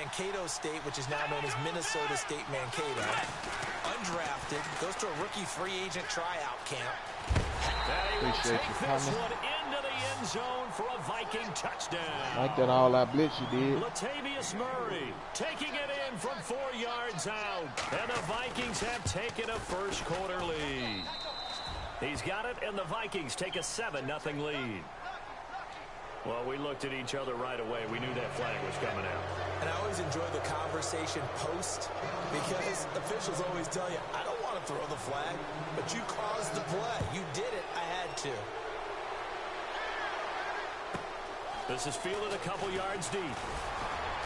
Mankato State, which is now known as Minnesota State Mankato. Undrafted, goes to a rookie free agent tryout camp. Appreciate you coming. Into the end zone for a Viking touchdown. Like that all that blitz you did. Latavius Murray taking it in from 4 yards out. And the Vikings have taken a first quarter lead. He's got it, and the Vikings take a 7-0 lead. Well, we looked at each other right away. We knew that flag was coming out. And I always enjoy the conversation post because officials always tell you, I don't want to throw the flag, but you caused the play. You did it. I had to. This is fielded a couple yards deep.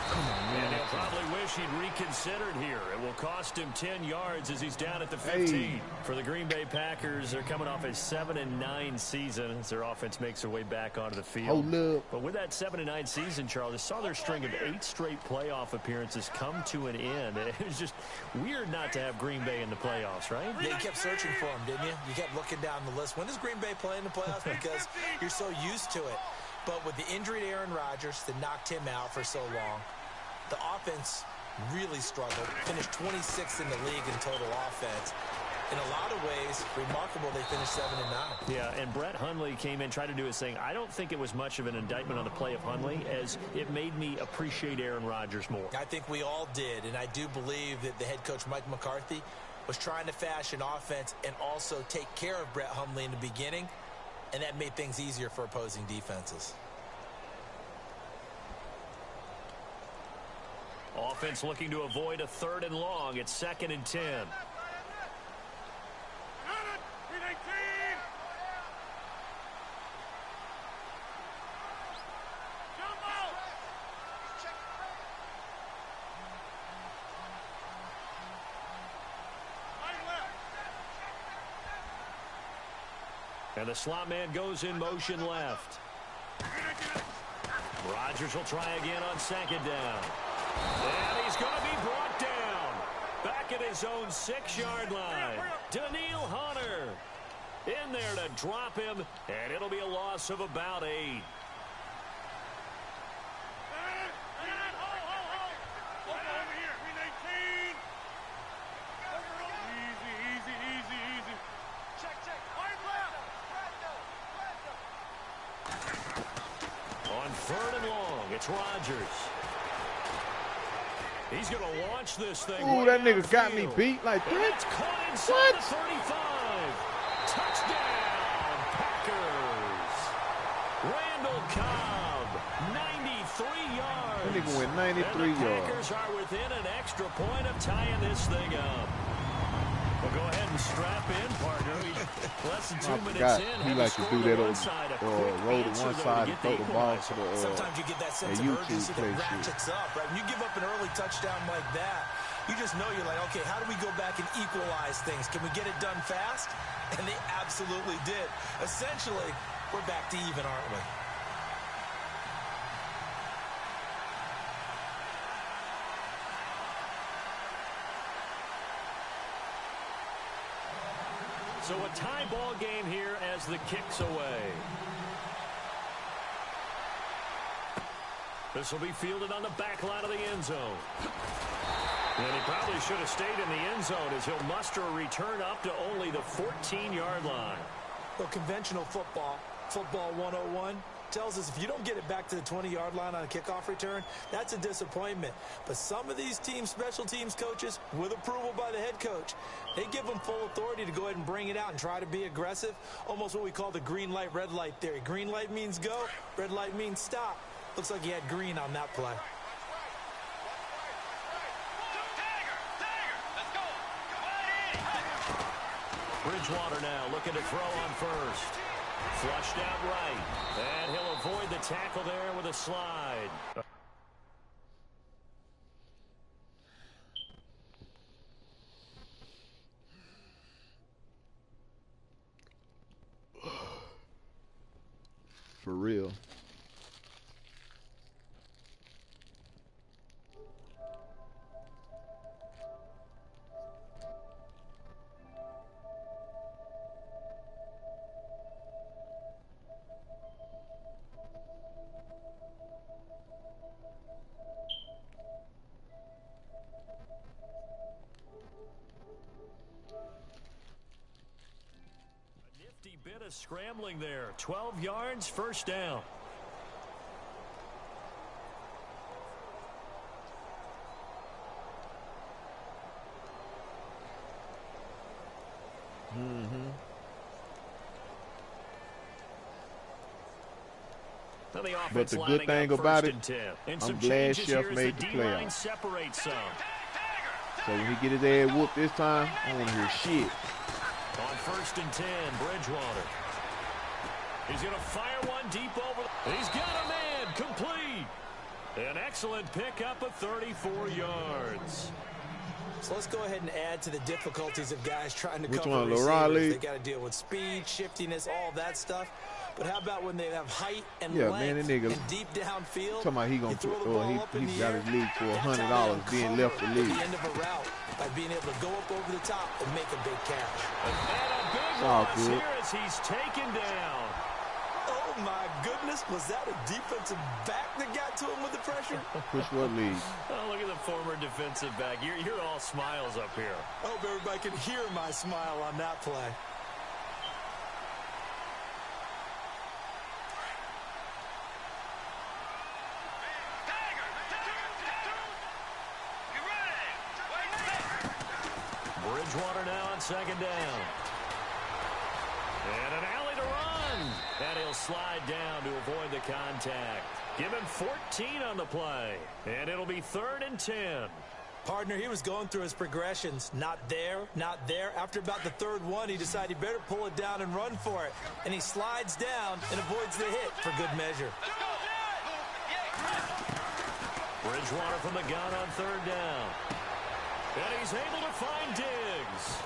Come on, man. And he'll probably wish he'd reconsidered here. It will cost him 10 yards as he's down at the 15. Hey. For the Green Bay Packers, they're coming off a 7-9 season as their offense makes their way back onto the field. Hold up. But with that 7-9 season, Charles, they saw their string of 8 straight playoff appearances come to an end. It was just weird not to have Green Bay in the playoffs, right? Yeah, you kept searching for them, didn't you? You kept looking down the list. When does Green Bay play in the playoffs? Because you're so used to it. But with the injury to Aaron Rodgers that knocked him out for so long, the offense really struggled. Finished 26th in the league in total offense. In a lot of ways, remarkable they finished 7-9. Yeah, and Brett Hundley came in, tried to do his thing. I don't think it was much of an indictment on the play of Hundley, as it made me appreciate Aaron Rodgers more. I think we all did, and I do believe that the head coach, Mike McCarthy, was trying to fashion offense and also take care of Brett Hundley in the beginning, and that made things easier for opposing defenses. Offense looking to avoid a 3rd and long. It's 2nd and 10. And the slot man goes in motion left. Rodgers will try again on 2nd down. And he's going to be brought down. Back at his own 6-yard line. Daniil Hunter in there to drop him, and it'll be a loss of about 8. On 3rd and long, it's Rodgers. He's going to launch this thing. Ooh, that nigga got me beat like that. It's caught inside the 35. Touchdown, Packers. Randall Cobb, 93 yards. That nigga went 93 and the yards. Packers are within an extra point of tying this thing up. Well, go ahead and strap in, partner. Less than 2 minutes in. He like to do that on roll to one side and throw the ball to the sometimes you get that sense of urgency that ratchets up, right? When you give up an early touchdown like that, you just know you're like, okay, how do we go back and equalize things? Can we get it done fast? And they absolutely did. Essentially, we're back to even, aren't we? So a tie ball game here as the kick's away. This will be fielded on the back line of the end zone. And he probably should have stayed in the end zone as he'll muster a return up to only the 14-yard line. Well, conventional football 101, tells us if you don't get it back to the 20-yard line on a kickoff return, that's a disappointment. But some of these team special teams coaches, with approval by the head coach, they give them full authority to go ahead and bring it out and try to be aggressive, almost what we call the green light, red light theory. Green light means go, red light means stop. Looks like he had green on that play. Bridgewater now looking to throw on first. Flushed out right. And he'll avoid the tackle there with a slide. For real. of scrambling there. 12 yards, first down. But the good thing about it, I'm glad Chef made the playoff. So when he get his ass whooped this time, I don't want to hear shit. On 1st and 10, Bridgewater. He's going to fire one deep over. He's got a man, complete. An excellent pickup of 34 yards. So let's go ahead and add to the difficulties of guys trying to Which cover one, receivers. They got to deal with speed, shiftiness, all that stuff. But how about when they have height and length and deep downfield? Talking about he gonna put, he got his league for $100 being left the league. At the end of a route by being able to go up over the top and make a big catch. And a big loss here as he's taken down. Oh my goodness, was that a defensive back that got to him with the pressure? Push what league? Oh, look at the former defensive back. You're all smiles up here. I hope everybody can hear my smile on that play. Bridgewater now on 2nd down. And an alley to run. And he'll slide down to avoid the contact. Give him 14 on the play. And it'll be 3rd and 10. Partner, he was going through his progressions. Not there, not there. After about the 3rd one, he decided he better pull it down and run for it. And he slides down and avoids the hit for good measure. Bridgewater from the gun on 3rd down. And he's able to find Diggs.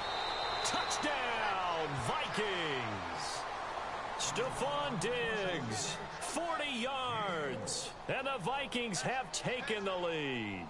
Touchdown, Vikings. Stephon Diggs, 40 yards. And the Vikings have taken the lead.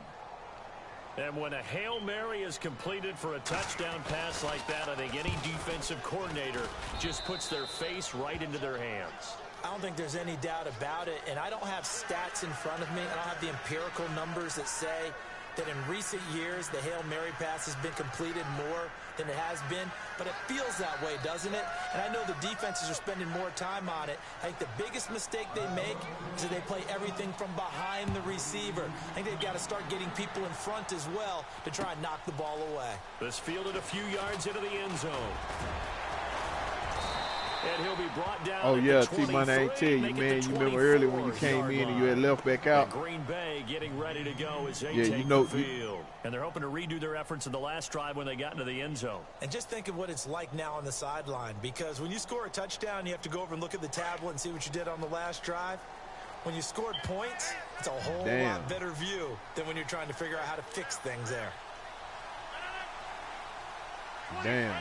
And when a Hail Mary is completed for a touchdown pass like that, I think any defensive coordinator just puts their face right into their hands. I don't think there's any doubt about it. And I don't have stats in front of me. I don't have the empirical numbers that say that in recent years the Hail Mary pass has been completed more than it has been, but it feels that way, doesn't it? And I know the defenses are spending more time on it. I think the biggest mistake they make is that they play everything from behind the receiver. I think they've got to start getting people in front as well to try and knock the ball away. This fielded a few yards into the end zone. And he'll be brought down. Oh yeah, T-Money, I ain't tell you, man. You remember earlier when you came in and you had left back out. Green Bay getting ready to go as they take the field. And they're hoping to redo their efforts in the last drive when they got into the end zone. And just think of what it's like now on the sideline, because when you score a touchdown, you have to go over and look at the tablet and see what you did on the last drive. When you scored points, it's a whole lot better view than when you're trying to figure out how to fix things there. Damn.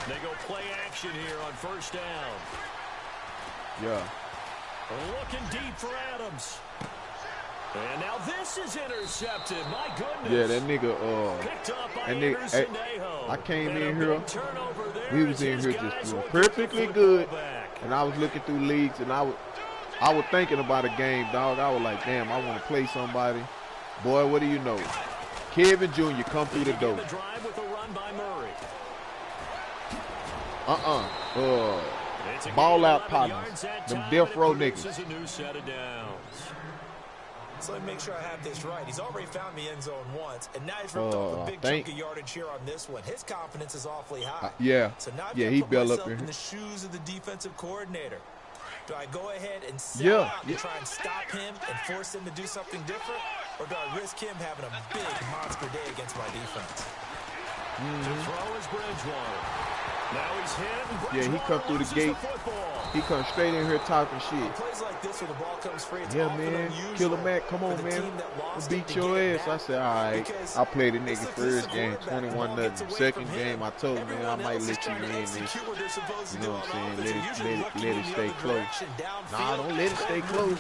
They go play action here on 1st down. Yeah. Looking deep for Adams. And now this is intercepted. My goodness. Yeah, that nigga, picked up by Anderson Aho. I came in here. We was in here just doing perfectly good. And I was looking through leagues, and I was thinking about a game, dog. I was like, damn, I want to play somebody. Boy, what do you know? Kevin Jr. come through the door. Drive with a run by Murray. Ball out partners. Them death row niggas. This is a new set of downs. So let me make sure I have this right. He's already found the end zone once, and now he's ripped off a big chunk of yardage here on this one. His confidence is awfully high. So now he built up in the shoes of the defensive coordinator. Do I go ahead and sell out and try and stop him and force him to do something different? Or do I risk him having a big monster day against my defense? To throw is Bridgewater. Now he's hit. Yeah, he come through the gate. He come straight in here talking shit. Plays like this where the ball comes free. Yeah, man. Killer Mac, come on, man. We'll beat your ass. I said, all right. I played the nigga first game, 21-0. Second game, I told him, man, I might let you in this. You know what I'm saying? Let it stay close. Nah, don't let it stay close.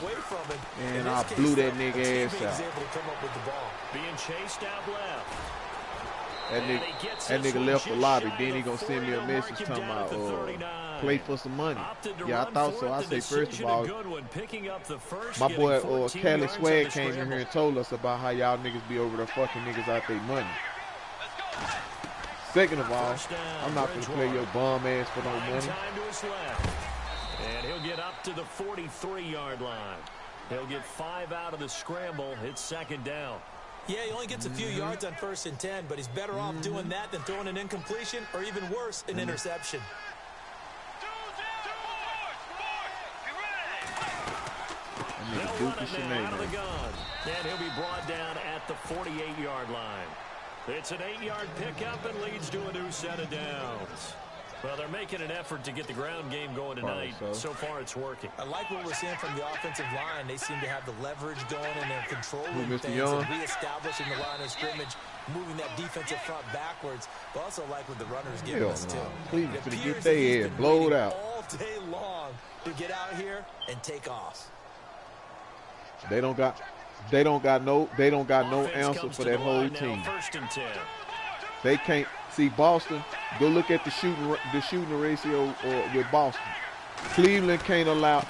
And I blew that nigga ass out. Being chased out left. That nigga left the lobby. Then he gonna send me a message talking about play for some money. Yeah, I thought so. I say first of all, my boy Cali Swag came in here and told us about how y'all niggas be over there fucking niggas out their money. Second of all, I'm not going to play your bum ass for no money. Time to his left. And he'll get up to the 43-yard line. He'll get 5 out of the scramble. It's second down. Yeah, he only gets a few yards on 1st and 10, but he's better off doing that than throwing an incompletion or even worse, an interception. They'll run it now out of the gun. And he'll be brought down at the 48-yard line. It's an 8-yard pickup and leads to a new set of downs. Well, they're making an effort to get the ground game going tonight. So far, it's working. I like what we're seeing from the offensive line. They seem to have the leverage going, and they're controlling things and reestablishing the line of scrimmage, moving that defensive front backwards. But also like what the runners give us, too. Cleveland's going to get their head blowed out all day long to get out here and take off. They don't got no answer for that whole team. 1st and 10. They can't see Boston. Go look at the shooting ratio with Boston. Cleveland can't allow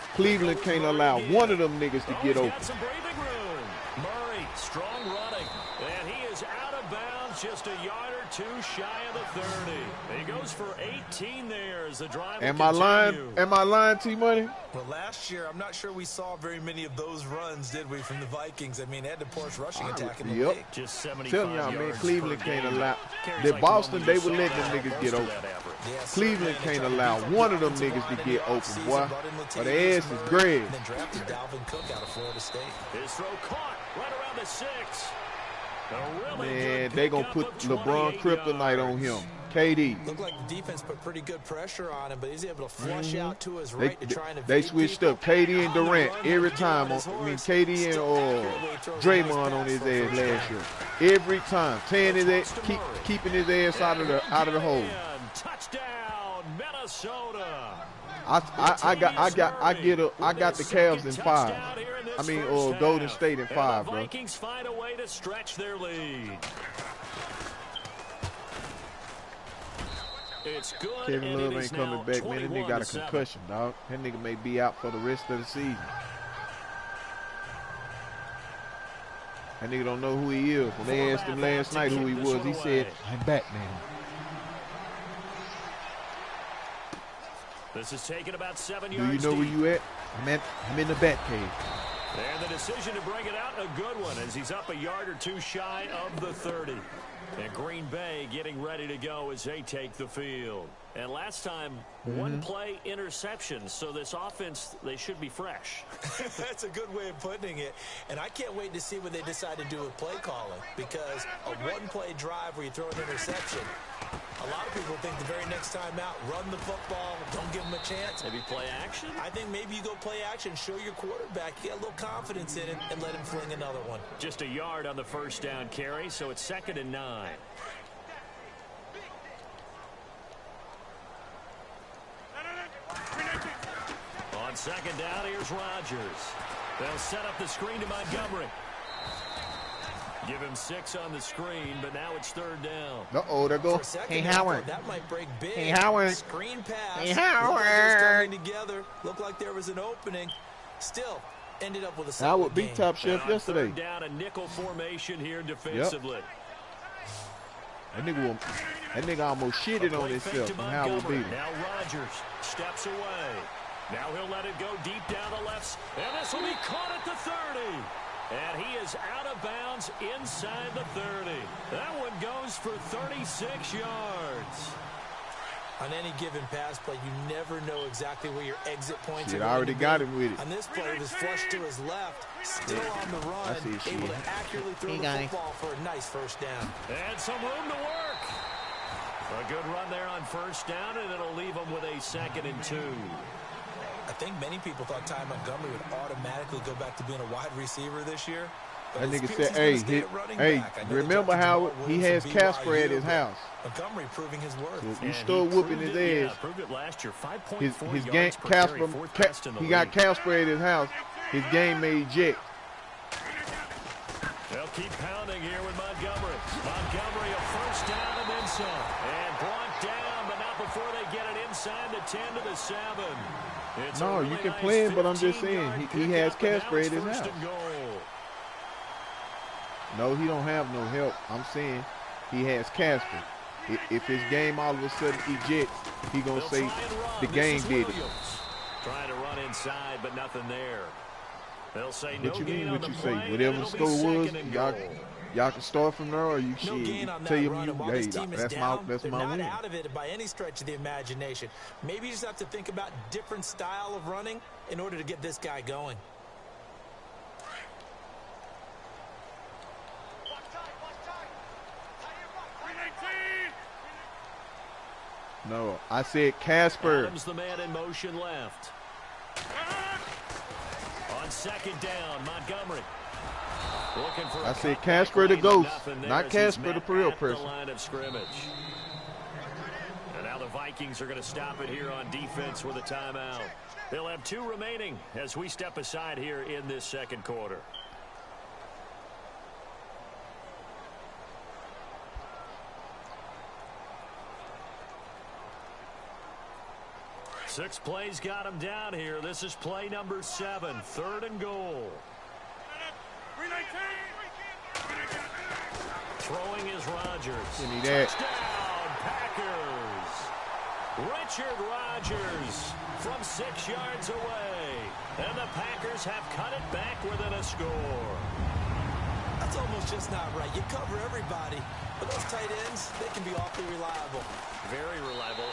one of them niggas to get open. Got some breathing room. Murray, strong running, and he is out of bounds, just a yard or two shy of the 30. He goes for 18 there as the drive. Am I lying, T-Money? Well, last year, I'm not sure we saw very many of those runs, did we, from the Vikings? I mean, they had the Porsche rushing attack in the league. Just 75 Tell y'all, man, yards Cleveland per can't game. allow. Carries That Boston, like they would let them niggas get open. Cleveland can't allow one of them niggas to get open, boy. Or the ass is great. And then drafted Dalvin Cook out of Florida State. His throw caught right around the 6. Man, they gonna put LeBron kryptonite on him. KD. Looked like the defense put pretty good pressure on him, but he's able to flush out to his right to try and They switched up KD and Durant every time. KD and Draymond on his ass last year. Every time, tearing his ass, keeping his ass out of the hole. Touchdown, Minnesota. I got the Cavs in 5. I mean, Golden State in 5, the bro. Vikings find a way to stretch their lead. It's good. Kevin Love ain't coming back, man. That nigga got a concussion, dog. That nigga may be out for the rest of the season. That nigga don't know who he is. When they asked him last night who he was, he said, "I'm Batman." This is taken about 7 Do yards. you know where you at? I'm in the Batcave. And the decision to bring it out, a good one, as he's up a yard or two shy of the 30. And Green Bay getting ready to go as they take the field. And last time, one play interception. So this offense, they should be fresh. That's a good way of putting it. And I can't wait to see what they decide to do with play calling. Because a one-play drive where you throw an interception, a lot of people think the very next time out, run the football, don't give them a chance. Maybe play action? I think maybe you go play action, show your quarterback, you got a little confidence in him, and let him fling another one. Just a yard on the first down carry, so it's 2nd and 9. On 2nd down, here's Rodgers. They'll set up the screen to Montgomery. Give him 6 on the screen, but now it's 3rd down. Uh-oh, there go. Hey, Howard. That might break big. Hey, Howard. Screen pass. Hey, Howard. Together. Looked like there was an opening. Still ended up with a solid Howard beat game. Top Chef yesterday. 3rd down, a nickel formation here defensively. That nigga almost shitted on himself and Howard beat him. Now Rodgers steps away. Now he'll let it go deep down the left. And this will be caught at the 30. And he is out of bounds inside the 30. That one goes for 36 yards. On any given pass play, you never know exactly where your exit points are. I already got him with it. On this play, it was flushed to his left, still on the run, able to accurately throw the football for a nice first down. And some room to work. A good run there on first down, and it'll leave him with a 2nd and 2. I think many people thought Ty Montgomery would automatically go back to being a wide receiver this year. That nigga said, hey, remember how he has Casper at his house. Montgomery proving his worth. So you still whooping his ass. Yeah, proved it last year. 5.4 his yards game, per Casper, carry, he got Casper at his house. His game may eject. They'll keep pounding here with Montgomery. Montgomery, a first down and then some. And brought down, but not before they get it inside the 10 to the 7. No, you can play him, but I'm just saying, he has Casper at his house. No, he don't have no help. I'm saying he has Casper. If his game all of a sudden ejects, he gonna say the game did it. Trying to run inside, but nothing there. They'll say what no you mean? What you play, say? Whatever the score was, y'all can start from there, or you no gain on that tell run, him, hey, that's they're my not win. out of it by any stretch of the imagination. Maybe you just have to think about different style of running in order to get this guy going. No, I said Casper. Adams, the man in motion left. On second down, Montgomery. Looking for I said Casper the ghost, not Casper the real person. The line of scrimmage. And now the Vikings are going to stop it here on defense with a timeout. They'll have 2 remaining as we step aside here in this second quarter. Six plays got him down here. This is play number 7, 3rd and goal. Throwing is Rodgers. Give me that. Touchdown, Packers. Richard Rodgers from 6 yards away. And the Packers have cut it back within a score. That's almost just not right. You cover everybody, but those tight ends, they can be awfully reliable. Very reliable.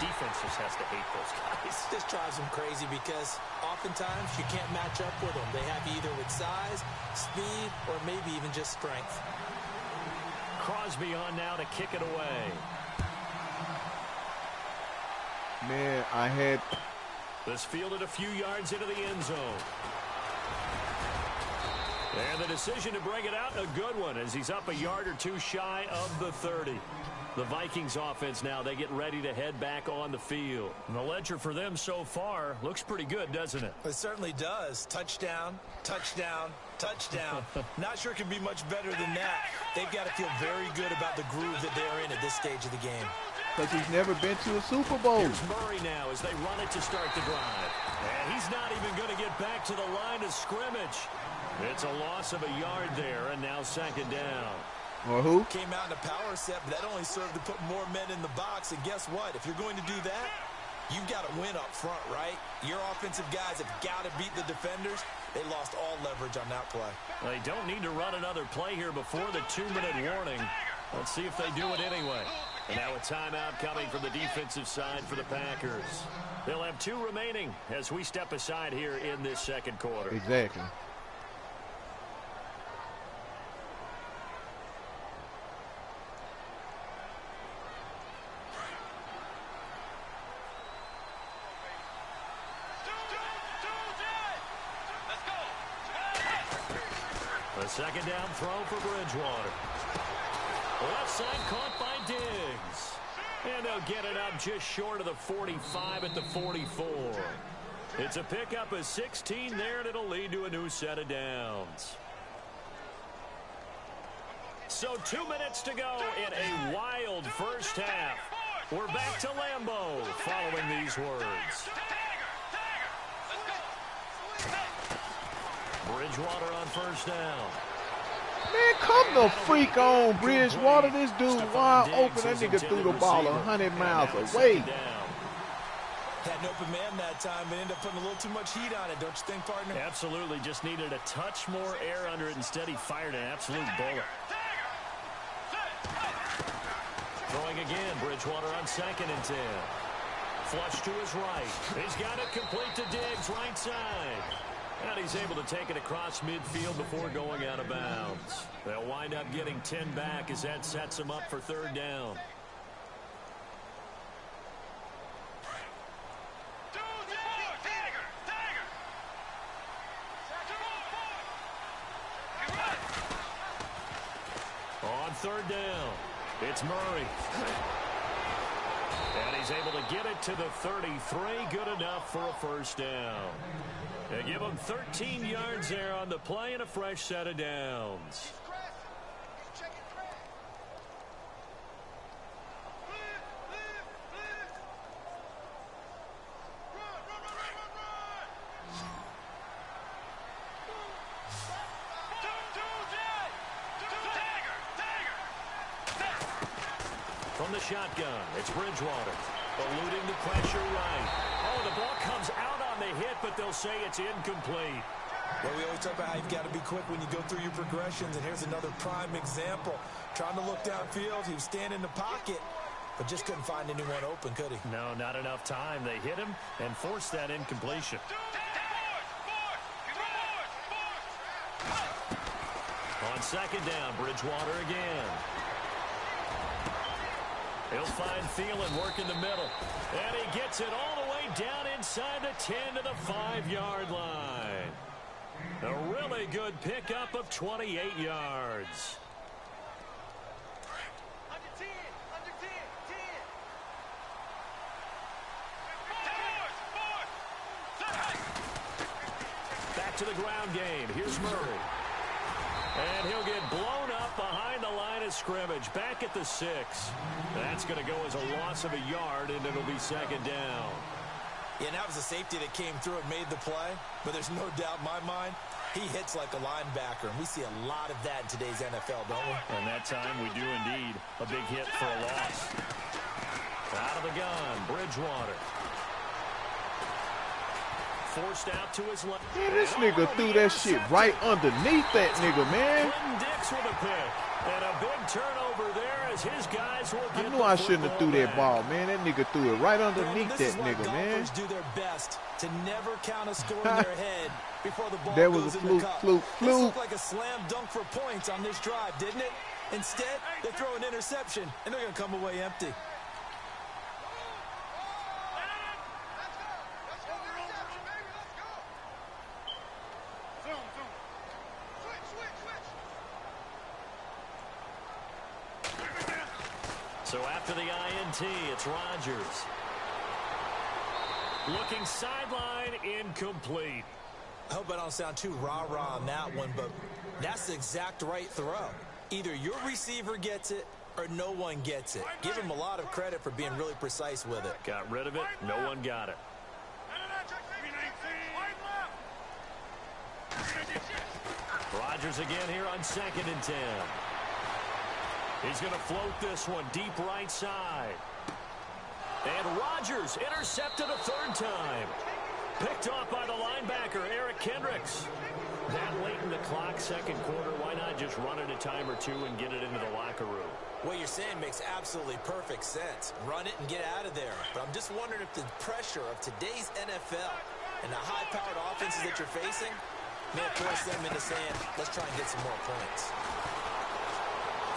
Defense just has to hate those guys. This drives them crazy because oftentimes you can't match up with them. They have you either with size, speed, or maybe even just strength. Crosby on now to kick it away. Man, I had this fielded a few yards into the end zone. And the decision to bring it out, a good one, as he's up a yard or 2 shy of the 30. The Vikings offense now, they get ready to head back on the field. And the ledger for them so far looks pretty good, doesn't it? It certainly does. Touchdown, touchdown, touchdown. Not sure it can be much better than that. They've got to feel very good about the groove that they're in at this stage of the game. Because he's never been to a Super Bowl. Here's Murray now as they run it to start the drive. And he's not even going to get back to the line of scrimmage. It's a loss of a yard there, and now second down. Or who? Came out in a power set, but that only served to put more men in the box. And guess what? If you're going to do that, you've got to win up front, right? Your offensive guys have got to beat the defenders. They lost all leverage on that play. They don't need to run another play here before the 2-minute warning. Let's see if they do it anyway. And now a timeout coming from the defensive side for the Packers. They'll have 2 remaining as we step aside here in this second quarter. Exactly. A second down throw for Bridgewater. Left side caught by Diggs. And they'll get it up just short of the 45 at the 44. It's a pickup of 16 there, and it'll lead to a new set of downs. So 2 minutes to go in a wild first half. We're back to Lambeau following these words. Bridgewater on first down. Man, come the freak on, Bridgewater. This dude wide open. That nigga threw the ball 100 miles away. Had an open man that time, but ended up putting a little too much heat on it, don't you think, partner? Absolutely. Just needed a touch more air under it. Instead, he fired an absolute bullet. Throwing again, Bridgewater on 2nd and 10. Flush to his right. He's got it complete to Diggs, right side. And he's able to take it across midfield before going out of bounds. They'll wind up getting 10 back as that sets them up for 3rd down. On 3rd down, it's Murray. And he's able to get it to the 33. Good enough for a first down. They give him 13 yards there on the play and a fresh set of downs. From the shotgun, it's Bridgewater. Eluding the pressure right. Oh, the ball comes out on the hit, but they'll say it's incomplete. Well, we always talk about how you've got to be quick when you go through your progressions, and here's another prime example. Trying to look downfield, he was standing in the pocket, but just couldn't find anyone open, could he? No, not enough time. They hit him and forced that incompletion. On second down, Bridgewater again. He'll find Thielen working the middle. And he gets it all the way down inside the 10 to the 5-yard line. A really good pickup of 28 yards. Back to the ground game. Here's Murray. And he'll get blown up behind the line of scrimmage. Back at the 6. That's going to go as a loss of a yard, and it'll be second down. Yeah, and that was a safety that came through and made the play. But there's no doubt in my mind, he hits like a linebacker. And we see a lot of that in today's NFL, don't we? And that time we do indeed. A big hit for a loss. Out of the gun, Bridgewater. Forced out to his left. Man, this nigga threw that shit right underneath that nigga, man. Dix with a pick. And a big turnover there as his guys will get I knew I shouldn't have threw that ball, man. That nigga threw it right underneath that nigga, man. Golfers do their best to never count a score in their head before the ball that was goes a in fluke, the cup. fluke. This looked like a slam dunk for points on this drive, didn't it? Instead, they throw an interception, and they're going to come away empty. So after the INT, it's Rodgers. Looking sideline, incomplete. I hope I don't sound too rah-rah on that one, but that's the exact right throw. Either your receiver gets it or no one gets it. Give him a lot of credit for being really precise with it. Got rid of it. No one got it. Rodgers again here on 2nd and 10. He's going to float this one deep right side. And Rodgers intercepted a 3rd time. Picked off by the linebacker, Eric Kendricks. That late in the clock, 2nd quarter, why not just run it a time or two and get it into the locker room? What you're saying makes absolutely perfect sense. Run it and get out of there. But I'm just wondering if the pressure of today's NFL and the high-powered offenses that you're facing may force them into saying, let's try and get some more points.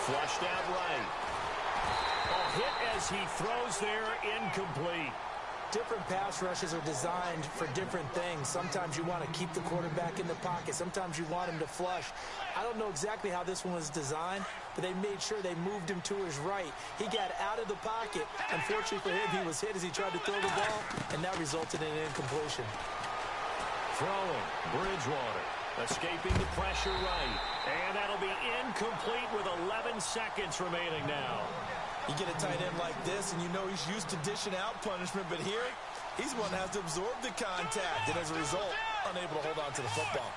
Flushed out right. A hit as he throws there, incomplete. Different pass rushes are designed for different things. Sometimes you want to keep the quarterback in the pocket. Sometimes you want him to flush. I don't know exactly how this one was designed, but they made sure they moved him to his right. He got out of the pocket. Unfortunately for him, he was hit as he tried to throw the ball, and that resulted in an incompletion. Throwing, Bridgewater, escaping the pressure right. And that'll be incomplete with 11 seconds remaining now. You get a tight end like this, and you know he's used to dishing out punishment, but here, he's one that has to absorb the contact, and as a result, unable to hold on to the football.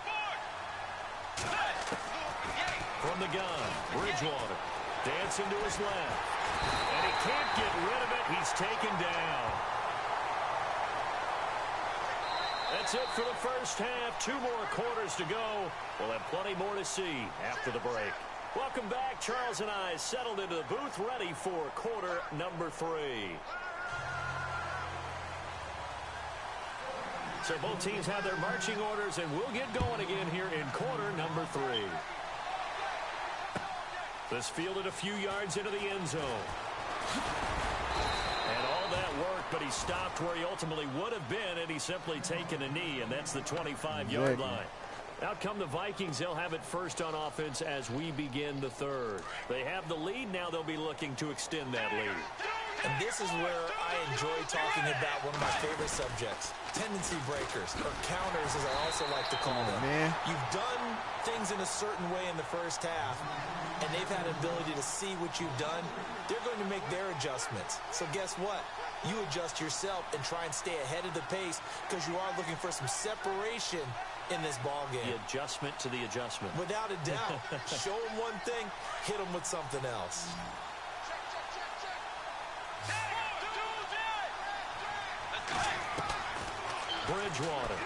From the gun, Bridgewater, dancing to his left. And he can't get rid of it. He's taken down. That's it for the first half. 2 more quarters to go. We'll have plenty more to see after the break. Welcome back. Charles and I settled into the booth, ready for quarter number 3. So both teams have their marching orders, and we'll get going again here in quarter number 3. This fielded a few yards into the end zone. And all that work, but he stopped where he ultimately would have been, and he's simply taken a knee, and that's the 25-yard line. Out come the Vikings. They'll have it first on offense as we begin the 3rd. They have the lead. Now they'll be looking to extend that lead. And this is where I enjoy talking about one of my favorite subjects, tendency breakers, or counters as I also like to call them. Man. You've done things in a certain way in the first half, and they've had an ability to see what you've done. They're going to make their adjustments. So guess what? You adjust yourself and try and stay ahead of the pace because you are looking for some separation in this ball game. The adjustment to the adjustment. Without a doubt. Show them one thing, hit them with something else. Bridgewater.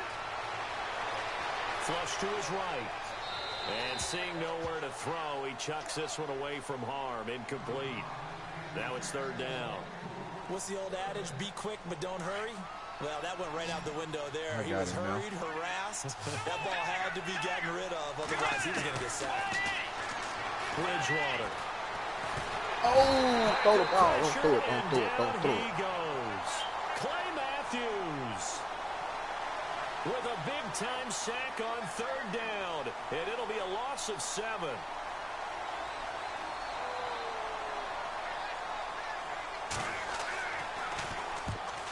Flush to his right. And seeing nowhere to throw, he chucks this one away from harm. Incomplete. Now it's third down. What's the old adage? Be quick, but don't hurry. Well, that went right out the window there. He was hurried, harassed. That ball had to be gotten rid of. Otherwise, he was going to get sacked. Bridgewater. Oh, throw the ball. Don't throw it. Don't throw it. Don't throw it. He goes. Clay Matthews with a big-time sack on third down. And it'll be a loss of 7.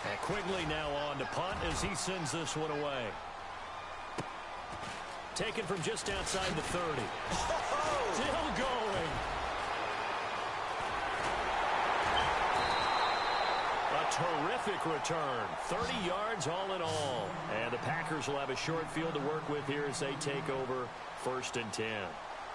And Quigley now on to punt as he sends this one away. Taken from just outside the 30. Still going. A terrific return. 30 yards all in all. And the Packers will have a short field to work with here as they take over 1st and 10.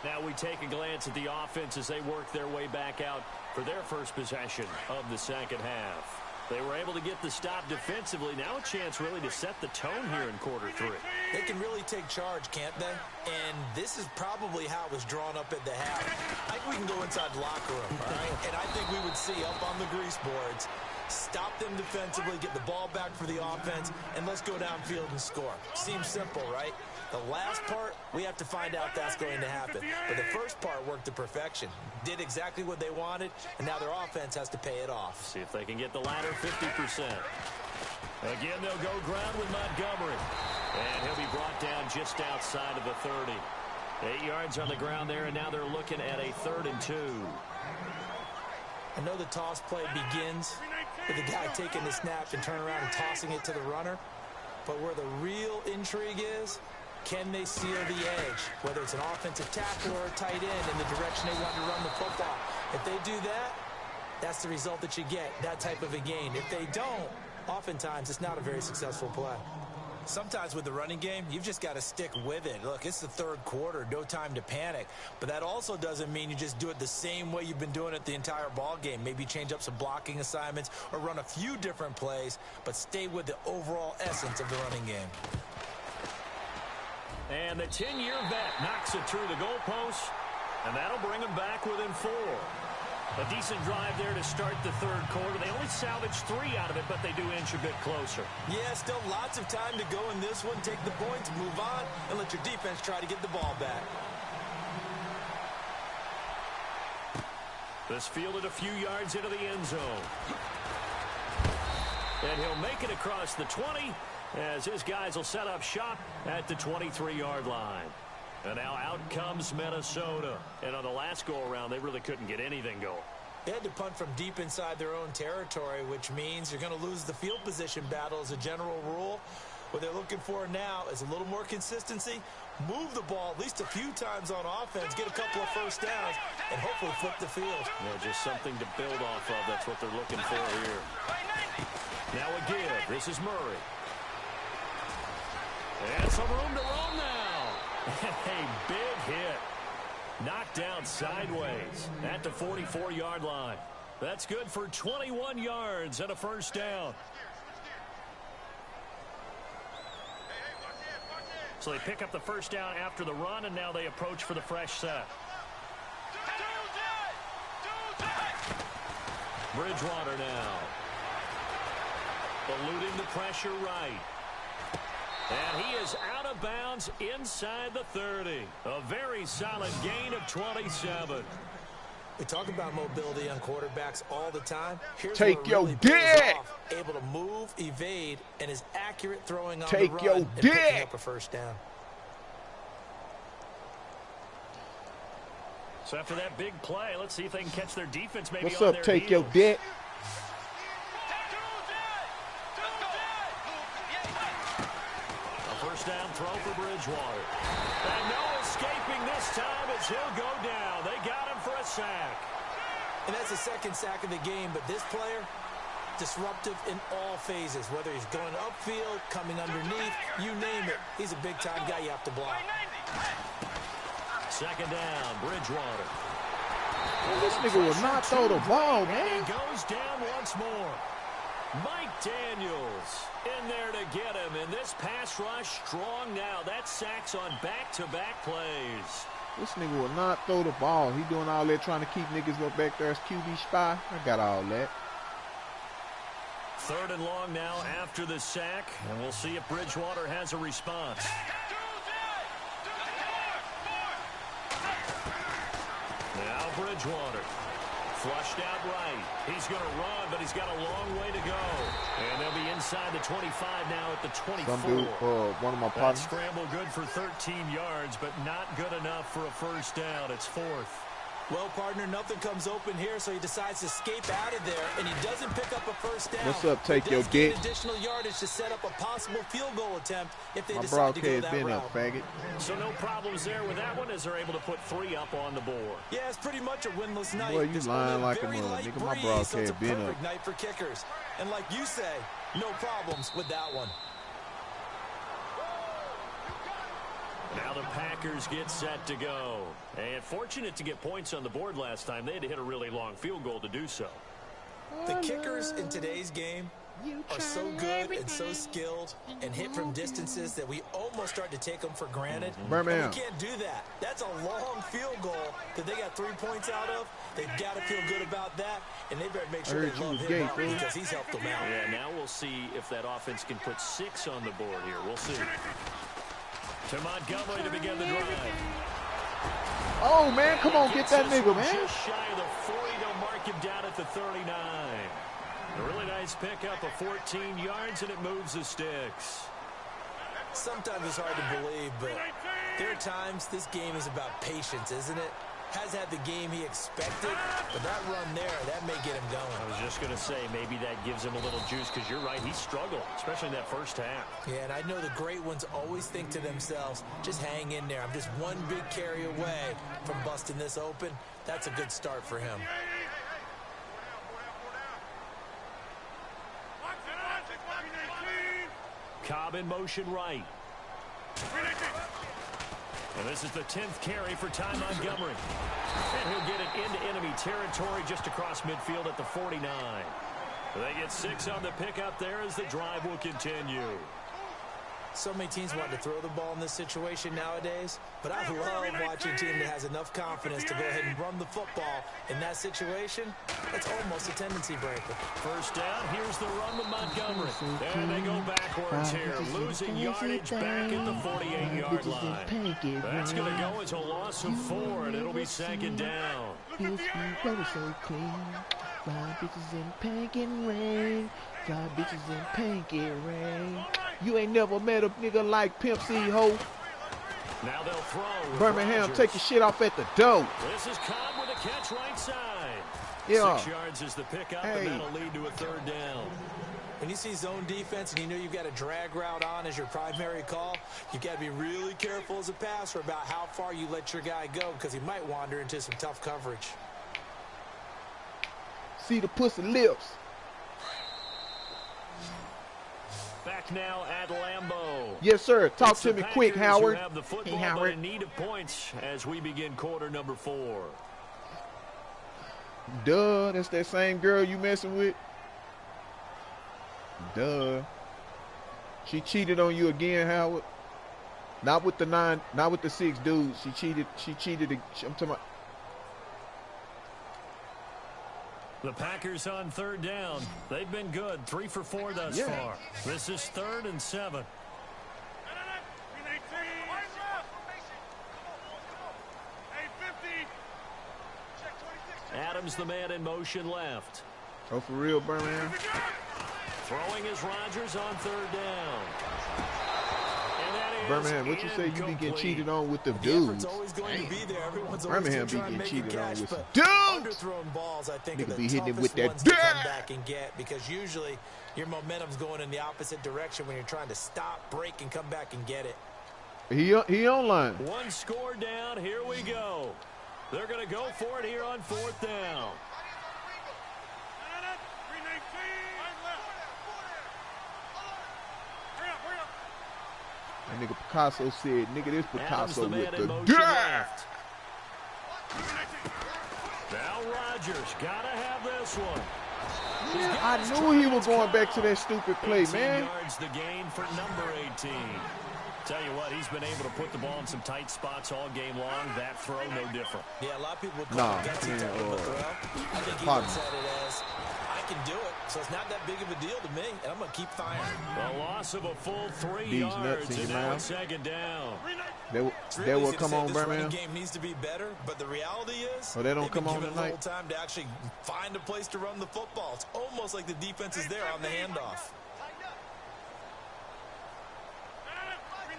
Now we take a glance at the offense as they work their way back out for their first possession of the second half. They were able to get the stop defensively. Now a chance really to set the tone here in quarter 3. They can really take charge, can't they? And this is probably how it was drawn up at the half. I think we can go inside the locker room, all right? And I think we would see up on the grease boards, stop them defensively, get the ball back for the offense, and let's go downfield and score. Seems simple, right? The last part, we have to find out that's going to happen. But the first part worked to perfection. Did exactly what they wanted, and now their offense has to pay it off. See if they can get the latter 50%. Again, they'll go ground with Montgomery. And he'll be brought down just outside of the 30. 8 yards on the ground there, and now they're looking at a 3rd and 2. I know the toss play begins with the guy taking the snap and turning around and tossing it to the runner. But where the real intrigue is, can they seal the edge, whether it's an offensive tackle or a tight end in the direction they want to run the football? If they do that, that's the result that you get, that type of a gain. If they don't, oftentimes it's not a very successful play. Sometimes with the running game, you've just got to stick with it. Look, it's the 3rd quarter, no time to panic. But that also doesn't mean you just do it the same way you've been doing it the entire ball game. Maybe change up some blocking assignments or run a few different plays, but stay with the overall essence of the running game. And the 10-year vet knocks it through the goalpost, and that'll bring them back within 4. A decent drive there to start the 3rd quarter. They only salvaged 3 out of it, but they do inch a bit closer. Yeah, still lots of time to go in this one. Take the points, move on, and let your defense try to get the ball back. This fielded a few yards into the end zone. And he'll make it across the 20 as his guys will set up shop at the 23-yard line. And now out comes Minnesota. And on the last go-around, they really couldn't get anything going. They had to punt from deep inside their own territory, which means you're going to lose the field position battle as a general rule. What they're looking for now is a little more consistency, move the ball at least a few times on offense, get a couple of first downs, and hopefully flip the field. Yeah, just something to build off of. That's what they're looking for here. Now a give. This is Murray. And some room to roam now. A big hit. Knocked down sideways at the 44-yard line. That's good for 21 yards and a first down. So they pick up the first down after the run, and now they approach for the fresh set. Bridgewater now. Eluding the pressure right. And he is out of bounds inside the 30. A very solid gain of 27. We talk about mobility on quarterbacks all the time. Here's Take your dick. Able to move, evade, and is accurate throwing on Take the run your and dick. picking up a first down. So after that big play, let's see if they can catch their defense maybe What's on up, their take heels. your dick? First down throw for Bridgewater. And no escaping this time as he'll go down. They got him for a sack. And that's the second sack of the game, but this player, disruptive in all phases, whether he's going upfield, coming underneath, you name it. He's a big-time guy you have to block. Second down, Bridgewater. Well, this nigga will not throw the ball, man. He goes down once more. Mike Daniels in there to get him. And this pass rush strong now. That sacks on back-to-back plays. This nigga will not throw the ball. He doing all that trying to keep niggas up back there as QB spy. I got all that. 3rd and long now after the sack. And we'll see if Bridgewater has a response. Now Bridgewater. Flushed out right. He's going to run, but he's got a long way to go. And they'll be inside the 25 now at the 24. Some dude, one of my partners. Scramble good for 13 yards, but not good enough for a first down. It's 4th. Well, partner, nothing comes open here, so he decides to escape out of there, and he doesn't pick up a first down. What's up, take your dick? Additional yardage to set up a possible field goal attempt if they my decide to go that been route. Up, faggot. So no problems there with that one as they're able to put 3 up on the board. Yeah, it's pretty much a winless night. Boy, you lying like a mother, nigga. My broadcast so it's a been up. perfect night for kickers. And like you say, no problems with that one. Now the Packers get set to go. And fortunate to get points on the board last time. They had to hit a really long field goal to do so. The kickers in today's game are so good and so skilled and hit from distances that we almost start to take them for granted. Birmingham. We can't do that. That's a long field goal that they got 3 points out of. They've got to feel good about that, and they better make sure they love him up because he's helped them out. Yeah, now we'll see if that offense can put 6 on the board here. We'll see. To Montgomery to begin the drive. Oh, man, come on, get that nigga, man. Just shy of the 40, they'll mark him down at the 39. A really nice pickup of 14 yards, and it moves the sticks. Sometimes it's hard to believe, but there are times this game is about patience, isn't it? Has had the game he expected, but that run there, that may get him going. I was just going to say, maybe that gives him a little juice, because you're right, he struggled, especially in that first half. Yeah, and I know the great ones always think to themselves, just hang in there. I'm just one big carry away from busting this open. That's a good start for him. Cobb in motion right. And this is the 10th carry for Ty Montgomery. And he'll get it into enemy territory just across midfield at the 49. They get 6 on the pickup there as the drive will continue. So many teams want to throw the ball in this situation nowadays, but I love watching a team that has enough confidence to go ahead and run the football. In that situation, it's almost a tendency breaker. First down, here's the run with Montgomery. And they go backwards here, losing yardage back at the 48-yard line. That's going to go as a loss of 4, and it'll be 2nd down. So clean. Fly bitches in pink and rain. Fly bitches in pink and rain. You ain't never met a nigga like Pimp C, ho. Now they'll throw. Birmingham, Rodgers. take your shit off at the door. This is Cobb with a catch right side. Yeah. 6 yards is the pickup, and that'll lead to a 3rd down. When you see zone defense and you know you've got a drag route on as your primary call, you've got to be really careful as a passer about how far you let your guy go because he might wander into some tough coverage. See the pussy lips. Back now at Lambeau. Yes, sir. Talk It's to the me quick, Packers who Howard. have the football, Hey, Howard. but in need of points as we begin quarter number 4. Duh, that's that same girl you messing with. Duh. She cheated on you again, Howard. Not with the 6 dudes. She cheated. I'm talking about. The Packers on 3rd down. They've been good. 3 for 4 thus far. This is 3rd and 7. Adams, the man in motion left. Oh, for real, Birmingham? Throwing is Rodgers on 3rd down. And that is Birmingham, what you say you be getting cheated on with the The dudes? effort's always going to be there. Everyone's Birmingham always be trying to getting make a cheated on catch, with but dudes. underthrown balls, I think, Nigga are the be hitting him toughest with that ones to come dirt. back and get because usually your momentum's going in the opposite direction when you're trying to stop, break, and come back and get it. He online. 1 score down. Here we go. They're going to go for it here on 4th down. That nigga Picasso said, nigga, this Picasso with the dirt. Left. Now Rodgers got to have this one. Yeah, I knew he was going back to that stupid play, man. Yards the gain for number 18. Tell you what, he's been able to put the ball in some tight spots all game long. That throw, no different. Yeah, a lot of people would call it gutsy type of a throw. I think he looks at it as, I can do it, so it's not that big of a deal to me, and I'm going to keep firing. A loss of a full 3 yards, and now it's second down. They will come on, Birmingham. This game needs to be better, but the reality is, they don't come on tonight. Little time to actually find a place to run the football. It's almost like the defense is there on the handoff.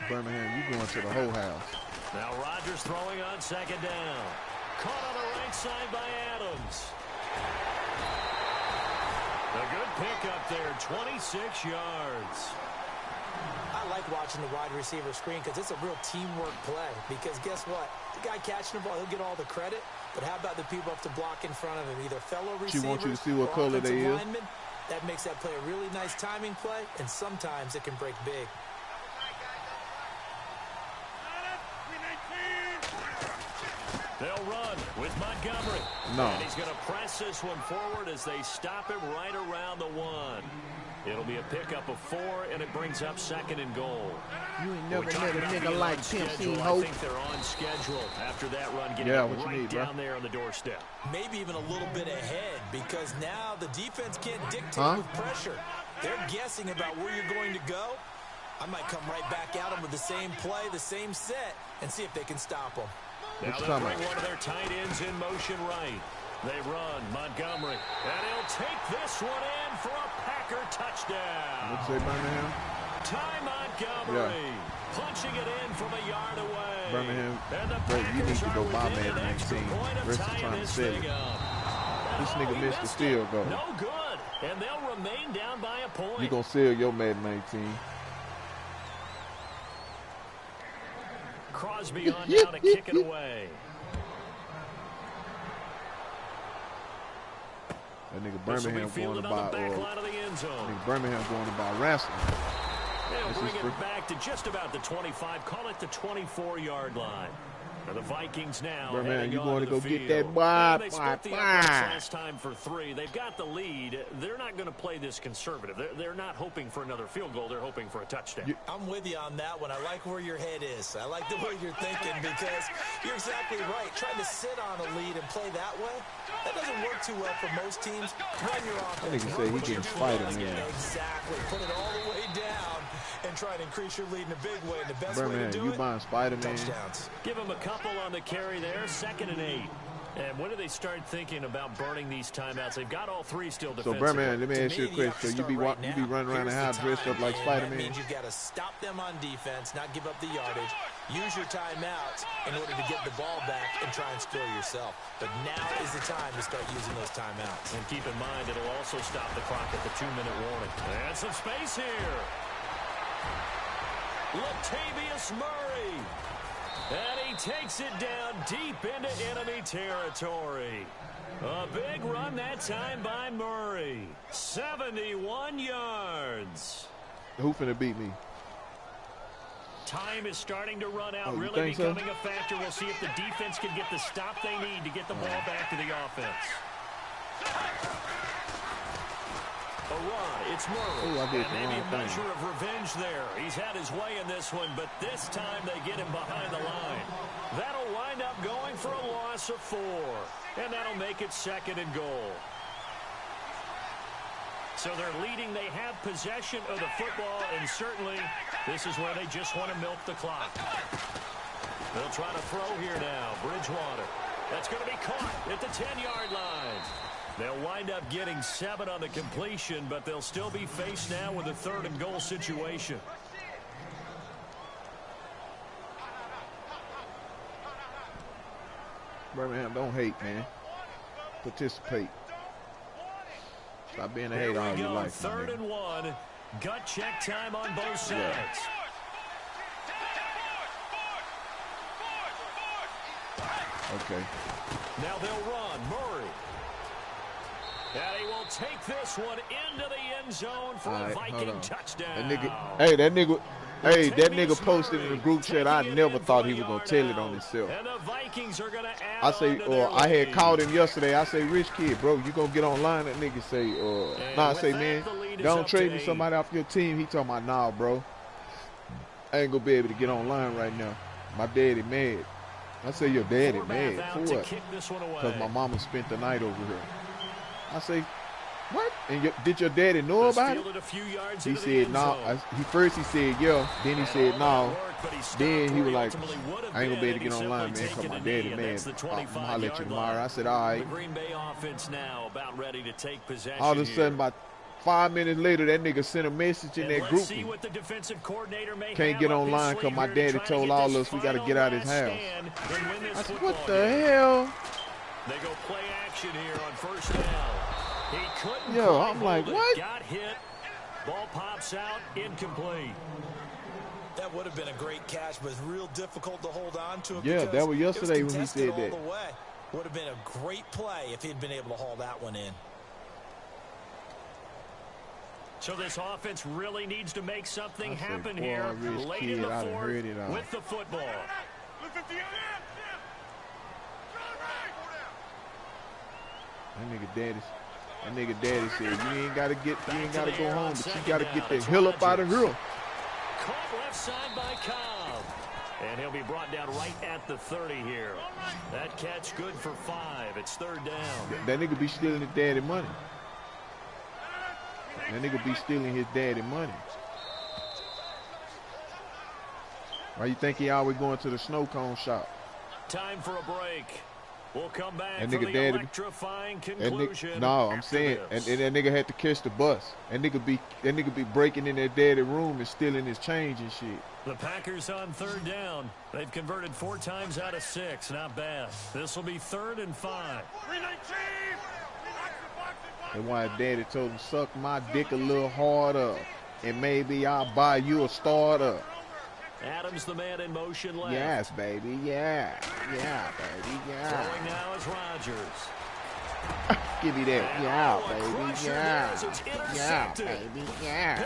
Birmingham, you going to the whole house. Now Rodgers throwing on second down. Caught on the right side by Adams. A good pickup there, 26 yards. I like watching the wide receiver screen because it's a real teamwork play. Because guess what? The guy catching the ball, he'll get all the credit. But how about the people up to block in front of him? Either fellow receivers she wants you to see what color they is. Linemen. That makes that play a really nice timing play, and sometimes it can break big. They'll run with Montgomery. No. And he's going to press this one forward as they stop him right around the 1. It'll be a pickup of 4, and it brings up second and goal. You ain't never met a nigga like Pimp C Hope. I think they're on schedule after that run, getting right down there on the doorstep. Maybe even a little bit ahead, because now the defense can't dictate with pressure. They're guessing about where you're going to go. I might come right back at them with the same play, the same set, and see if they can stop them. Now they'll bring one of their tight ends in motion right. They run Montgomery, and he'll take this one in for a Packer touchdown. What's that, Birmingham? Ty Montgomery punching it in from a yard away. Birmingham, bro, you need to go buy man 19 versus trying to sell it. This nigga missed the field goal. No good, and they'll remain down by a point. You gonna sell your Madden 19? Crosby on now to kick it away. That nigga Birmingham going to buy nigga Birmingham going to buy wrestling. They'll bring it back to just about the 25. Call it the 24-yard line. Now the Vikings now. Birmingham, you going to go get that They split the last time for 3. They've got the lead. They're not going to play this conservative. They're not hoping for another field goal. They're hoping for a touchdown. I'm with you on that one. I like where your head is. I like the way you're thinking, because you're exactly right. Trying to sit on a lead and play that way, that doesn't work too well for most teams. Run your offense. I think he said he getting Spider-Man. Exactly. Put it all the way down and try to increase your lead in a big way. And the best Birmingham, way to do you it, buying Spider-Man? touchdowns. Give them a couple on the carry there. 2nd and 8. And when do they start thinking about burning these timeouts? They've got all 3 still defensively. So, Birmingham, let me ask you a question. So you be running around the house dressed up like Spider-Man? That means you've got to stop them on defense, not give up the yardage. Use your timeouts in order to get the ball back and try and score yourself. But now is the time to start using those timeouts. And keep in mind, it'll also stop the clock at the 2-minute warning. And some space here. Latavius Murray. And he takes it down deep into enemy territory. A big run that time by Murray. 71 yards. Who finna beat me? Time is starting to run out, really becoming a factor. We'll see if the defense can get the stop they need to get the ball back to the offense. A run, it's Murray. And maybe a measure of revenge there. He's had his way in this one, but this time they get him behind the line. That'll wind up going for a loss of 4. And that'll make it 2nd and goal. So they're leading. They have possession of the football, and certainly this is where they just want to milk the clock. They'll try to throw here now. Bridgewater. That's going to be caught at the 10-yard line. They'll wind up getting 7 on the completion, but they'll still be faced now with a 3rd and goal situation. Birmingham, don't hate, man. Participate. Stop being a hater all your life. 3rd and 1. Gut check time on both sides. Okay. Now they'll run. Murray. And he will take this one into the end zone for a Viking touchdown. That nigga, Hey, that nigga posted in the group chat. I never thought he was gonna tell it on himself. I say, I had called him yesterday. I say, Rich Kid, bro, you gonna get online? That nigga say, nah. I say, man, don't trade me somebody off your team. He talking about, nah, bro, I ain't gonna be able to get online right now. My daddy mad. I say, your daddy mad for what? Because my mama spent the night over here. I say, what? And did your daddy know about it? He said, no. First he said, yeah. Then he said, no. Then he was like, I ain't gonna be able to get online, man, because my daddy, man, I'm gonna holler at you tomorrow. I said, all right. All of a sudden, about 5 minutes later, that nigga sent a message in that group. Can't get online because my daddy told all of us we got to get out of his house. I said, what the hell? They go play action here on first down. He couldn't. Yo, I'm like, what? Got hit. Ball pops out, incomplete. That would have been a great catch, but it's real difficult to hold on to him. Yeah, that was yesterday when he said that. Would have been a great play if he'd been able to haul that one in. So this offense really needs to make something happen here late in the fourth with the football. That nigga daddy said you ain't gotta go home, but you gotta get the hell up out of here. Caught left side by Cobb. And he'll be brought down right at the 30 here. That catch good for 5. It's third down. That nigga be stealing his daddy money. That nigga be stealing his daddy money. Why you think he always going to the snow cone shop? Time for a break. We'll come back that for nigga the daddy, electrifying conclusion. No, I'm saying, and that nigga had to catch the bus. That nigga be breaking in their daddy room and stealing his change and shit. The Packers on third down. They've converted 4 times out of 6. Not bad. This will be 3rd and 5. And why daddy told him, suck my dick a little harder, and maybe I'll buy you a starter. Adams, the man in motion left. Yes, baby. Yeah, baby. Yeah. Throwing now is Rodgers. Give me that. Yeah, baby. Yeah. Yeah, baby. Yeah.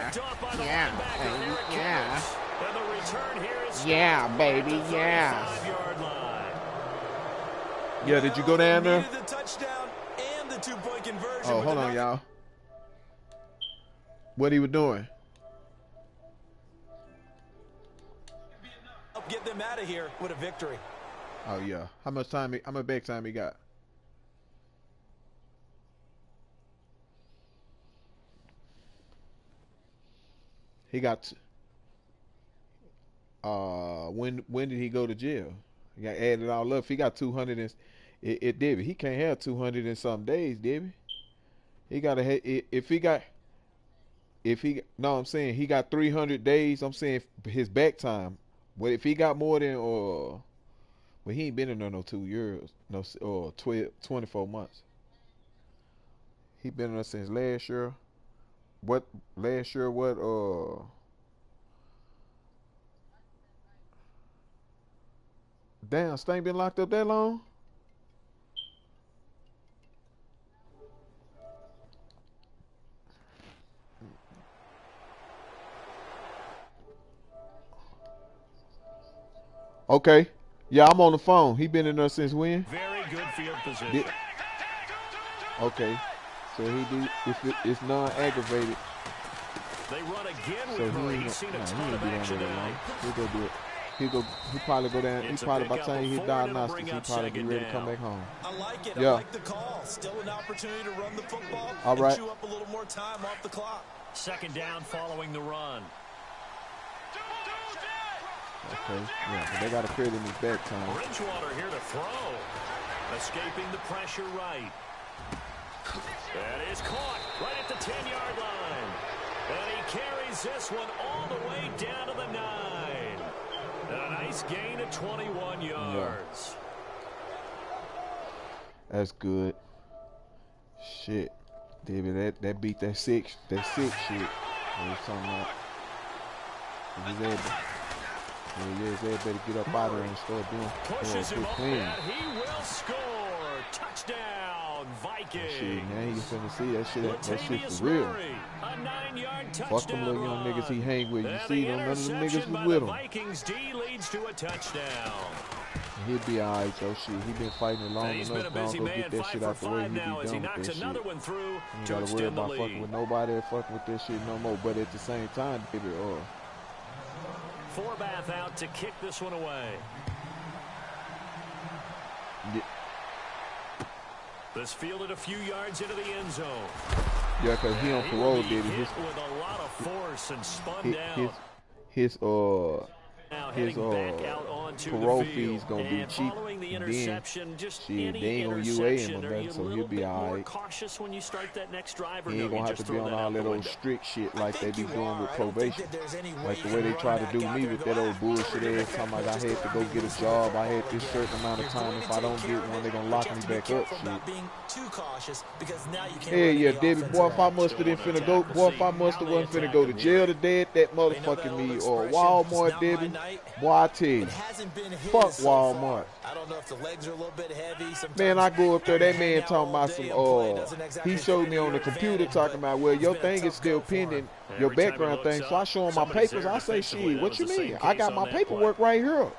Yeah, baby. Yeah. And the return here is yeah, baby. Yeah. Yeah, did you go down there? The touchdown and the 2-point conversion. Oh, hold on, y'all. What he was doing? Get them out of here with a victory. Oh yeah. How much back time he got? He got when did he go to jail? He got added all up. He got 200 and it did. He can't have 200 and some days, did he? He got I'm saying he got 300 days. I'm saying his back time. Well, if he got more than, well, he ain't been in there no 2 years, 24 months. He been in there since last year. Damn, Stain been locked up that long? Okay. Yeah, I'm on the phone. He been in there since when? Very good field position. Okay. So he do if it's non-aggravated. They run again with so Murray. He's seen a ton of action tonight. He'll go do it. He probably go down. He probably by the time he hit diagnostics, he probably be ready to come back home. I like it. Yeah. I like the call. Still an opportunity to run the football all right. and chew up a little more time off the clock. Second down following the run. Okay, yeah, but they got a credit in his back time. Bridgewater here to throw. Escaping the pressure right. That is caught right at the 10-yard line. And he carries this one all the way down to the 9. And a nice gain of 21 yards. Yeah. That's good. Shit. David, that beat that 6 shit. What was talking about? Yeah, they better get up out of there and start doing pushes him up clean. and he will score. Touchdown, Vikings. Vikings. Shit, man, you finna see that shit for real. Fuck them little young niggas he hang with. You see them, none of them niggas was with him. Vikings D leads to a touchdown. He'll be alright, though. Shit, he been fighting long enough. Go get that shit out the way. He be done with that shit. You ain't gotta worry about fucking with nobody or fucking with that shit no more. But at the same time, baby, Forbath out to kick this one away. Yeah. This fielded a few yards into the end zone. Yeah, because he on parole, baby. With a lot of force and spun down. His parole fee's gonna be cheap. Then shit, they ain't gonna UA him or nothing, so he'll be alright. He ain't gonna have to be on all that old strict shit like they be doing with probation. Like the way they try to do me with that old bullshit every time like I had to go get a job. I had this certain amount of time. If I don't get one, they gonna lock me back up. Shit. Yeah, Debbie, boy, if I must've wasn't finna go to jail today at that motherfucking me or Walmart, Debbie. Boy, I tell you, fuck Walmart. I don't know if the legs are a little bit heavy. Man, I go up there, that man talking about some, he showed me on the computer talking about, well, your thing is still pending, your background thing. So I show him my papers. I say, shit, what you mean? I got my paperwork right here.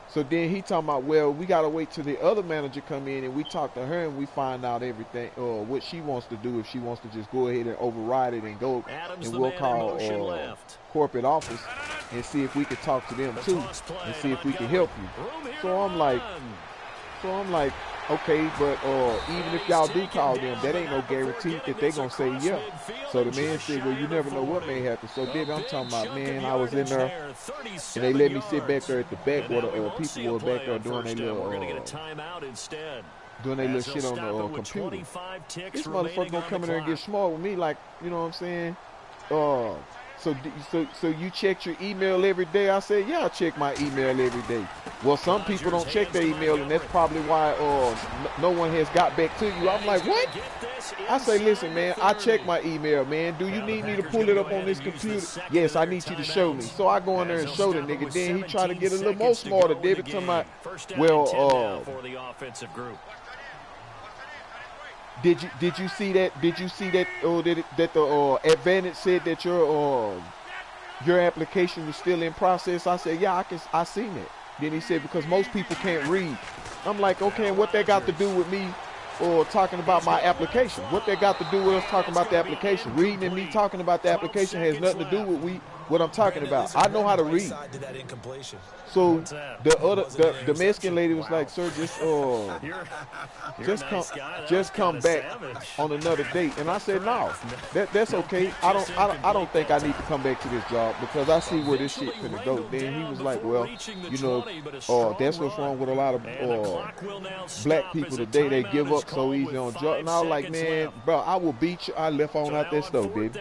So then he talking about, well, we got to wait till the other manager come in and we talk to her and we find out everything, what she wants to do, if she wants to just go ahead and override it and go, and we'll call corporate office and see if we can talk to them too and see if we can help you. So I'm like, okay, but even if y'all do call them, that ain't no guarantee that they gonna say yeah. So the man said, well, you never know what may happen. So then I'm talking about, man, I was in there and they let me sit back there at the back where the people were back there doing their little shit on the computer. This motherfucker gonna come in there and get smart with me, like, you know what I'm saying? So you check your email every day? I said, yeah, I check my email every day. Well, some people don't check their email, and that's probably why no one has got back to you. I'm like, what? I say, listen, man, I check my email, man. Do you need me to pull it up on this computer? Yes, I need you to show me. So I go in there and show the nigga. Then he try to get a little more smarter. David talking about, well, Did you see that? Did you see that? That the Advantage said that your application was still in process. I said, yeah, I seen it. Then he said, because most people can't read. I'm like, okay, and what that got to do with me or talking about my application? What that got to do with us talking about the application? Reading and me talking about the application has nothing to do with what I'm talking about. I know how to read. So the Mexican lady was like, sir, just come back on another date. And I said, no, that's okay. I don't think I need to come back to this job because I see where this shit finna go. Then he was like, well, you know, that's what's wrong with a lot of black people today. They give up so easy on jobs. And I was like, man, bro, I will beat you. I left on out that stove, baby.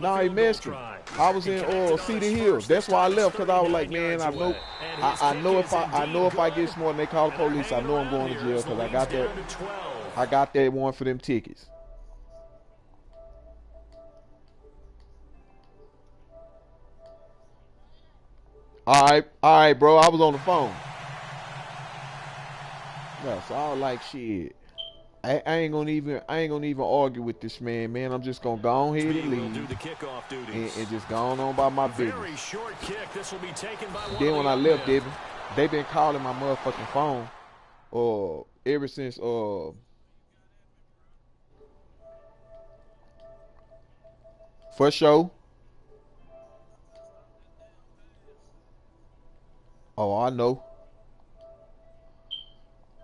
Nah, he Mexican. I was in Cedar Hills. That's why I left, because I was like, man, I know if I get smart and they call the police, I know I'm going to jail because I got that one for them tickets. All right, bro. I was on the phone. Yeah, so I was like, shit. I ain't gonna even argue with this man. I'm just gonna go on here and leave and just go on by my business. Then when I left, they been calling my motherfucking phone ever since for sure. Oh, I know.